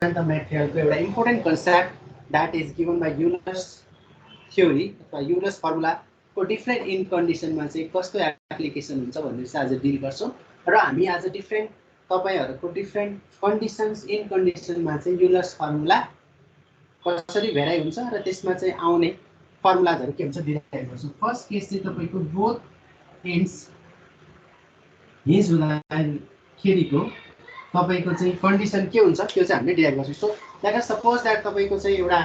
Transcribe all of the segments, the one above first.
Quantum मेटेरियलको एउटा important concept that is given by Euler's theory अथवा Euler's फर्मुलाको different in कन्डिसनमा चाहिँ कस्तो एप्लिकेसन हुन्छ भनेर चाहिँ आज डिल गर्छौँ र हामी आज डिफ्रेन्ट तपाईँहरूको डिफ्रेन्ट कन्डिसन्स इन कन्डिसनमा चाहिँ युलर्स फर्मुला कसरी भेराइ हुन्छ र त्यसमा चाहिँ आउने फर्मुलाजहरू के हुन्छ डिराइभ गर्छौँ। फर्स्ट केस चाहिँ तपाईँको बोथ एन्ड्स हिज हुँदाखेरिको तपाईको चाहिँ कन्डिसन के हुन्छ त्यो चाहिँ हामीले डिराइभ गर्छौँ। So let us suppose that तपाईँको चाहिँ एउटा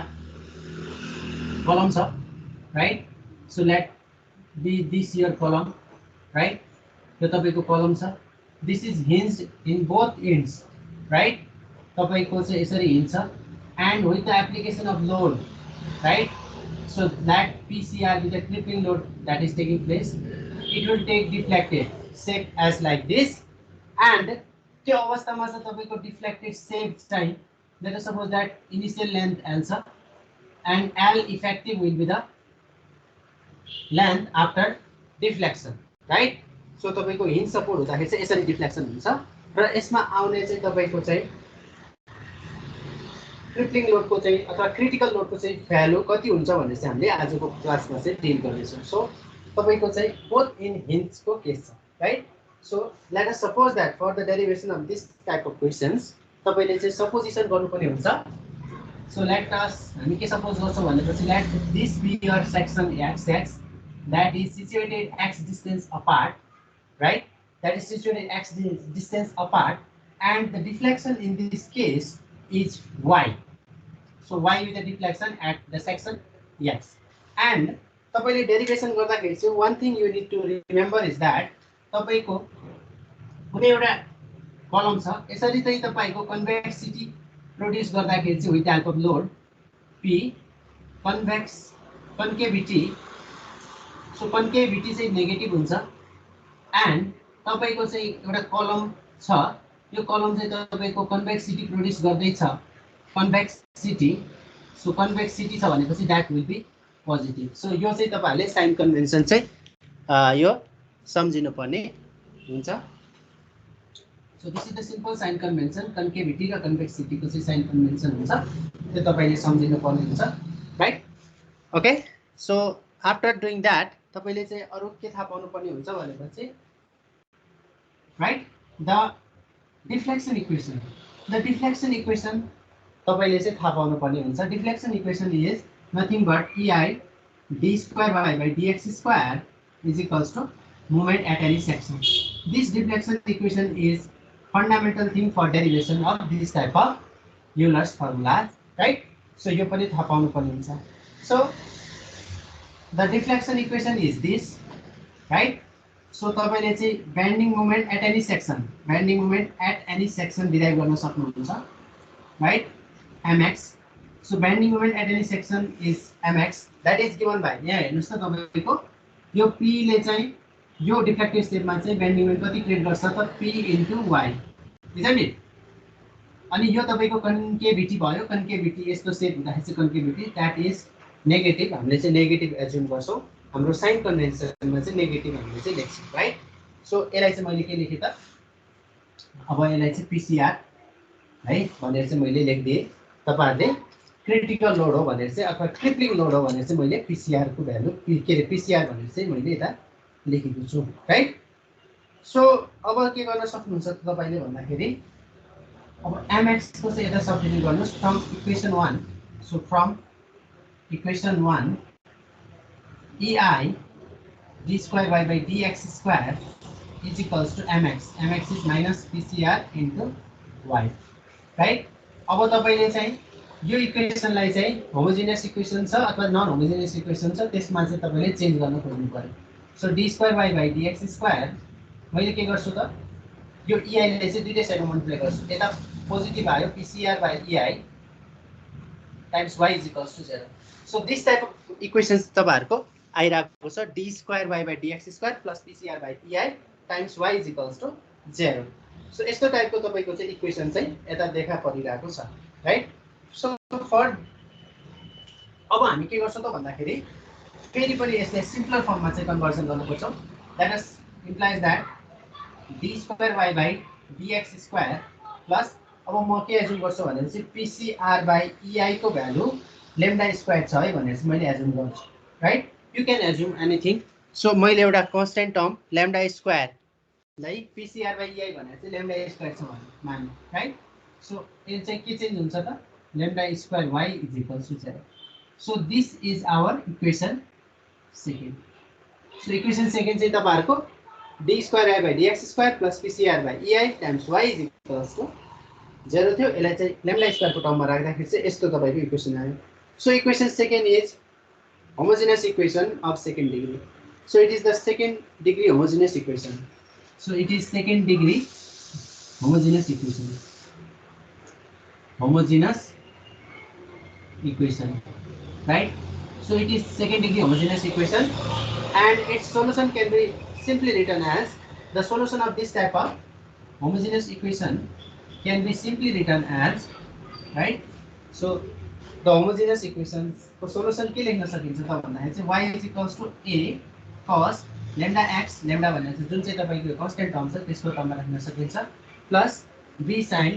कलम छ right. So let be this your कलम राइट। यो तपाईँको कलम छ, this is hinged in both ends right. तपाईँको चाहिँ यसरी हिन्छ and with the application of load right. So that PCR with the creeping load that is taking place it will take deflected shape as like this and त्यो अवस्थामा चाहिँ तपाईँको deflected सेप चाहिँ let us suppose that initial length L छ and L effective will be the length after deflection right. So तपाईँको hinge support हुँदाखेरि चाहिँ यसरी डिफ्लेक्सन हुन्छ र यसमा आउने चाहिँ तपाईँको चाहिँ क्रिप्लिङ लोडको चाहिँ अथवा क्रिटिकल लोडको चाहिँ भ्यालु कति हुन्छ भनेर चाहिँ हामीले आजको क्लासमा चाहिँ डिल गर्नेछौँ। सो तपाईँको चाहिँ बोथ इन हिन्जको केस छ right. So let us suppose that for the derivation of this type of questions तपाईँले चाहिँ सपोजिसन गर्नुपर्ने हुन्छ। सो लेट अस हामी के सपोज गर्छौँ भनेपछि let this be your section x x that is situated x distance apart right. That is situated x distance apart and the deflection in this case is y. So y with the deflection at the section x and तपाईँले derivation गर्दाखेरि चाहिँ one thing you need to remember is that तपाईँको कुनै एउटा कलम छ यसरी चाहिँ तपाईँको कन्भेक्सिटी प्रोड्युस गर्दाखेरि चाहिँ with help of load P concavity. So concavity चाहिँ नेगेटिभ हुन्छ एन्ड तपाईँको चाहिँ एउटा कलम छ यो कलम चाहिँ तपाईँको कन्भेक्सिटी प्रोड्युस गर्दैछ कन्भेक्सिटी। सो कन्भेक्सिटी छ भनेपछि that will be positive. So यो चाहिँ तपाईँहरूले साइन कन्भेन्सन चाहिँ यो सम्झिनु पर्ने हुन्छ। So this is the simple sign convention concavity र कन्भेक्सिटीको चाहिँ साइन कन्भेन्सन हुन्छ त्यो तपाईँले सम्झिनु पर्ने हुन्छ right. Okay so after doing that तपाईँले चाहिँ अरू के थाहा पाउनुपर्ने हुन्छ भनेपछि right the deflection equation. The deflection equation तपाईँले चाहिँ थाहा पाउनुपर्ने हुन्छ। Deflection equation is nothing but EI d square y by dx square is equals to movement at any section. This deflection equation is fundamental thing for derivation of this type of Euler's formula, right? So यो पनि थाहा पाउनु पर्ने हुन्छ। So the deflection equation is this, right? So तपाईले चाहिँ bending moment at any section derive गर्न सक्नुहुन्छ, right? mx. So bending moment at any section is mx that is given by यहाँ हेर्नुस् त तपाईको यो p ले चाहिँ यो डिफ्लेक्टेड स्टेटमा चाहिँ बेन्डिङ मोमेन्ट कति क्रिएट गर्छ त p into y isn't it. अनि यो तपाईँको कन्केभिटी भयो। कन्केभिटी यस्तो सेट हुँदाखेरि चाहिँ कन्केभिटी द्याट इज नेगेटिभ। हामीले चाहिँ नेगेटिभ एज्युम गर्छौँ हाम्रो साइन कन्भेन्सनमा चाहिँ नेगेटिभ हामीले चाहिँ लेख्छौँ राइट। सो यसलाई चाहिँ मैले के लेखेँ त अब यसलाई चाहिँ पिसिआर है भनेर चाहिँ मैले लेखिदिएँ। तपाईँहरूले क्रिटिकल लोड हो भनेर चाहिँ अथवा क्रिप्लिङ लोड हो भनेर चाहिँ मैले पिसिआरको भ्यालु के अरे पिसिआर भनेर चाहिँ मैले यता लेखेको छु राइट। सो अब के गर्न सक्नुहुन्छ तपाईँले भन्दाखेरि अब एमएक्सको चाहिँ यता सब्स्टिट्युट गर्नुहोस् from equation 1। So from equation 1 EI d square y by dx square is equals to mx. mx is minus PCR into y right. अब तपाईँले चाहिँ यो इक्वेसनलाई चाहिँ होमोजिनियस इक्वेसन छ अथवा नन होमोजिनियस इक्वेसन छ त्यसमा चाहिँ तपाईँले चेन्ज गर्न खोज्नु पर्यो। So d square y by dx square मैले के गर्छु त यो इआईलाई चाहिँ दुईटै साइडमा मल्टिप्लाई गर्छु। यता पोजिटिभ आयो PCR by EI times y is equals to 0। So this type of equations तपाईँहरूको आइरहेको छ d square y by dx square plus PCR by EI times y is equals to 0। So यस्तो टाइपको तपाईँको चाहिँ इक्वेसन चाहिँ यता देखा परिरहेको छ राइट। सो फर अब हामी के गर्छौँ त भन्दाखेरि फेरि पनि यसलाई सिम्पलर फर्ममा चाहिँ कन्भर्सन गर्नु खोज्छौँ। That implies that d square y by dx square plus अब म के एजुम गर्छु भनेपछि PCR/EI को भ्यालु लेम्डा स्क्वायर छ है भनेर चाहिँ मैले एजुम गर्छु right you can assume anything so मैले एउटा constant term lambda square like PCR/EI भनेर चाहिँ लेम्डा स्क्वायर छ भने मान्नु राइट सो यो चाहिँ के चेन्ज हुन्छ त lambda square y is equals to 0 so this is our equation second so equation second चाहिँ तपाईहरुको d square y by dx square plus PCR/EI times y is equals to 0 थियो यसलाई चाहिँ लेम्डा स्क्वायर को टर्ममा राख्दाखेरि चाहिँ यस्तो तपाईको इक्वेसन आयो so equation second is homogeneous equation of second degree so it is the second degree homogeneous equation so it is second degree homogeneous equation right so it is second degree homogeneous equation and its solution can be simply written as the solution of this type of homogeneous equation can be simply written as right so the homogeneous equations को solution के लेख्न सकिन्छ त भन्दाखेरि चाहिँ y is equals to a cos lambda x lambda भन्ने चाहिँ जुन चाहिँ तपाईको कन्स्टेन्ट टर्म छ त्यसको टर्ममा राख्न सकिन्छ plus b sin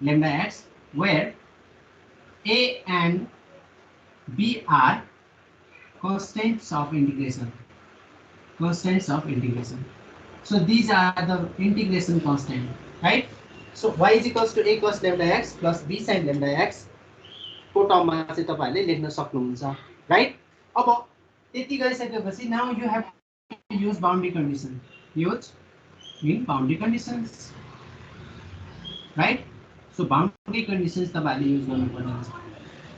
lambda x where a and b are constants of integration so these are the integration constant right so y is equals to a cos lambda x plus b sin lambda x को टर्ममा चाहिँ तपाईहरुले लेख्न सक्नुहुन्छ right अब त्यति गरिसकेपछि now you have to use boundary condition boundary conditions right so boundary conditions तपाईहरुले use गर्नुपर्ने हुन्छ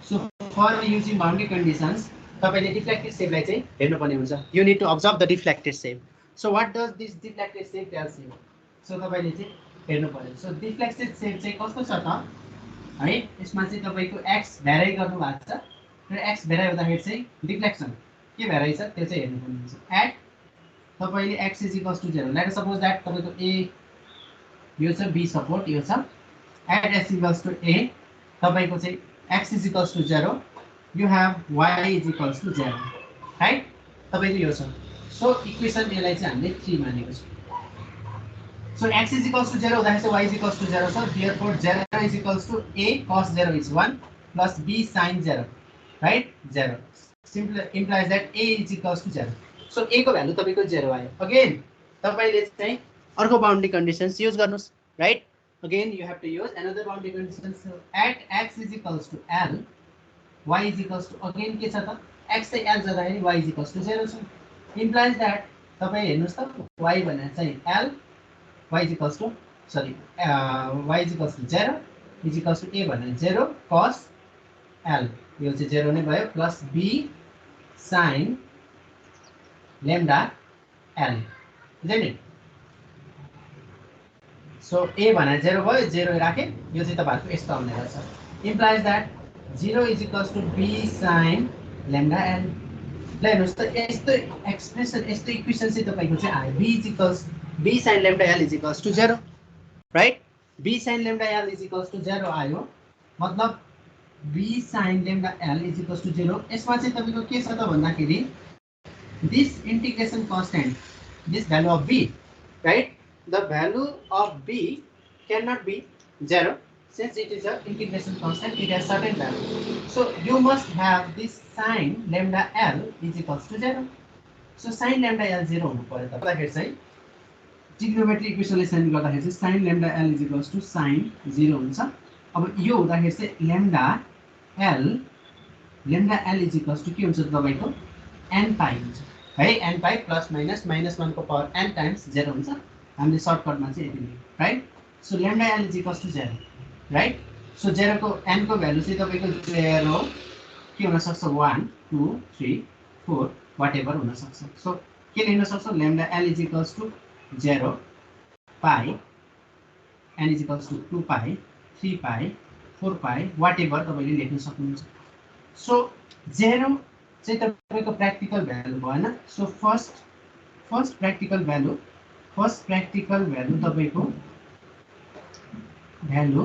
so for using boundary conditions तपाईले डिफ्लेक्टेड शेपलाई चाहिँ हेर्नुपर्ने हुन्छ you need to observe the deflected shape so what does this deflected shape tells you so तपाईले चाहिँ हेर्नु पर्यो सो डिफ्लेक्टेड शेप चाहिँ कस्तो छ त है यसमा चाहिँ तपाईको x भ्यारी गर्नु भएको छ र x भ्यारी हुँदाखेरि चाहिँ डिफ्लेक्सन के भ्यारी छ त्यो चाहिँ हेर्नु पर्ने हुन्छ एट तपाईले x is equals to 0 let suppose that तपाईको a यो छ b सपोर्ट यो छ at x equals to a तपाईको चाहिँ x is equals to 0 you have y is equals to 0 right तपाईको यो छ सो इक्वेसन यसलाई चाहिँ हामीले 3 मानेको छ so x is equals to 0 that is y is equals to 0 so therefore 0 is equals to a cos 0 is 1 plus b sin 0 right 0 simply implies that a is equals to 0 so a को value तपाईको 0 आयो again तपाईले चाहिँ अर्को boundary conditions use गर्नुस् right again you have to use another boundary condition so at x is equals to l y is equals to again के छ त x चाहिँ l जाँदाखेरि y is equals to 0 छ implies that तपाई हेर्नुस् त y भनेर चाहिँ l y is equals to y is equals to 0 is equals to a भनेर 0 cos l यो चाहिँ 0 नै भयो plus b sin lambda l isn't it so a भनेर 0 भयो 0 राखे यो चाहिँ तपाईहरुको यस्तो आउने रहेछ implies that 0 is equals to b sin lambda l ल हेर्नुस् त यस्तो एक्सप्रेसन यस्तो इक्वेसन चाहिँ तपाईको चाहिँ आयो b is equals b sin lambda l is equals to 0 right b sin lambda l is equals to 0 आयो मतलब b sin lambda l is equals to 0 यसमा चाहिँ तपाईको के छ त भन्दाखेरि this integration constant this value of b right the value of b cannot be 0 since it is a integration constant it has certain value so you must have this sin lambda l is equals to 0 so sin lambda l 0 हुनु पर्यो तपाईहरु चाहिँ trigonometry इक्वेसनले sign गर्दाखेरि चाहिँ sin lambda l is equals to sin 0 हुन्छ अब यो हुँदाखेरि चाहिँ lambda l is equals to के हुन्छ तपाईको n pi हुन्छ है n pi प्लस माइनस -1 को पावर n टाइम्स 0 हुन्छ हामीले सर्टकटमा चाहिँ यति लेख्यौ right so lambda l is equals to 0 right so 0 को n को भ्यालु चाहिँ तपाईको 0 के हुन सक्छ 1 2 3 4 व्हाटएभर हुन सक्छ सो के लेख्न सक्छौ lambda l is equals to 0 pi n is equals to 2 pi 3 pi 4 pi whatever तपाईले लेख्न सक्नुहुन्छ सो 0 चाहिँ तपाईको प्र्याक्टिकल भ्यालु भएन सो फर्स्ट प्र्याक्टिकल भ्यालु तपाईको value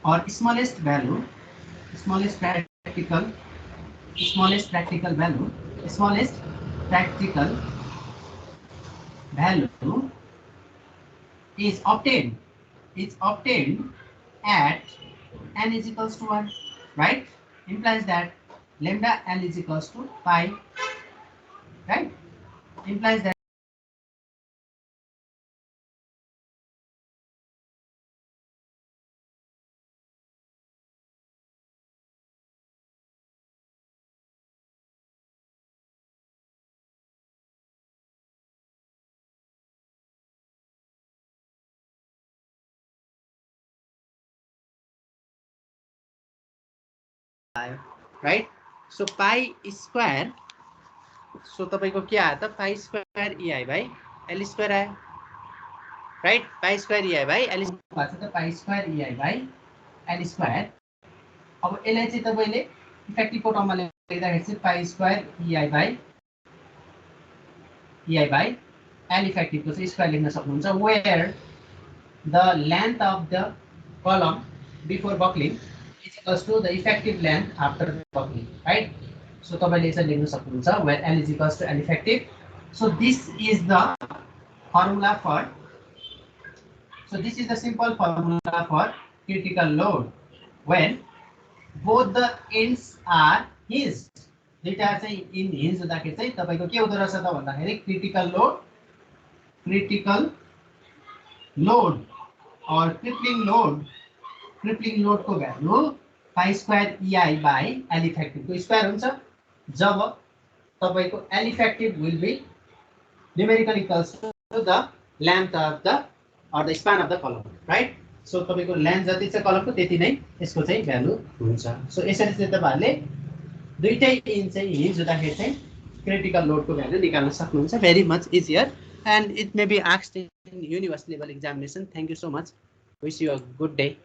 or smallest practical value is obtained is obtained at n is equals to 1, right? Implies that lambda L is equals to pi, right? Implies that right? So pi square, so तपाईको के आयो त pi square ei by L square आयो, right? Pi square ei by L भएको छ त pi square ei by L square. अब यसलाई चाहिँ तपाईले इफेक्टिभको टर्ममा लेख्दाखेरि चाहिँ pi square ei by L इफेक्टिभको चाहिँ स्क्वायर लेख्न सक्नुहुन्छ, where the length of the column before buckling is equals to the effective length after buckling, right? So तपाईले यसरी लेख्न सक्नुहुन्छ, where L is equals to L effective. So this is the formula for, so this is the simple formula for critical load when both the ends are hinged. दुईटा चाहिँ in hinge हुँदाखेरि चाहिँ तपाईको के हुँदो रहेछ त भन्दाखेरि critical load or crippling load को value pi square ei by L effective को स्क्वायर हुन्छ जब तपाईको L effective will be numerically equals to the length of the or the span of the column, right? So तपाईको length जति छ कलमको त्यति नै यसको चाहिँ भ्यालु हुन्छ. सो यसरी चाहिँ तपाईहरुले दुईटै इन चाहिँ हिन्ज हुँदाखेरि चाहिँ क्रिटिकल लोडको भ्यालु निकाल्न सक्नुहुन्छ. Very much easier and it may be asked in universe level examination. Thank you so much. Wish you a good day.